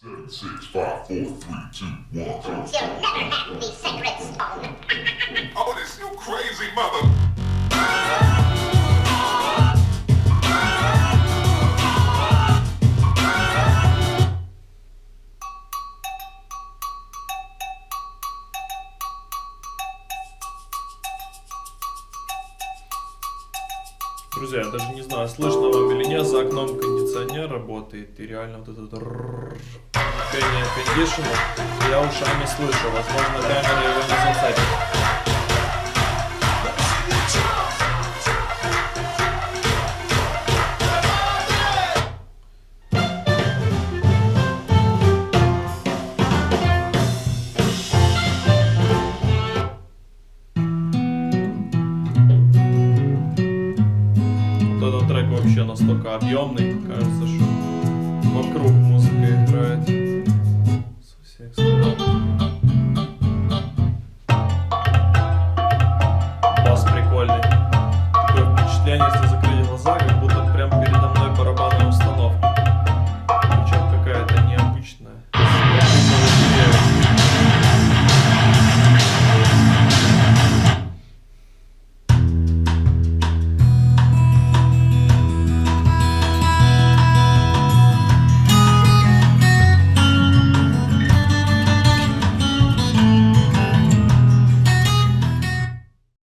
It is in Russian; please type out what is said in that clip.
7, 6, 5, 4, 3, 2, 1. You'll never have the sacred stone. Oh, this you crazy mother. Друзья, я даже не знаю, слышно вам или нет, за окном кондиционер работает, и реально вот этот пение кондишена я ушами слышу, возможно, камера его не зацепит. Этот трек вообще настолько объемный, кажется, что вокруг музыка играет со всех сторон. Бас прикольный. Такое впечатление, если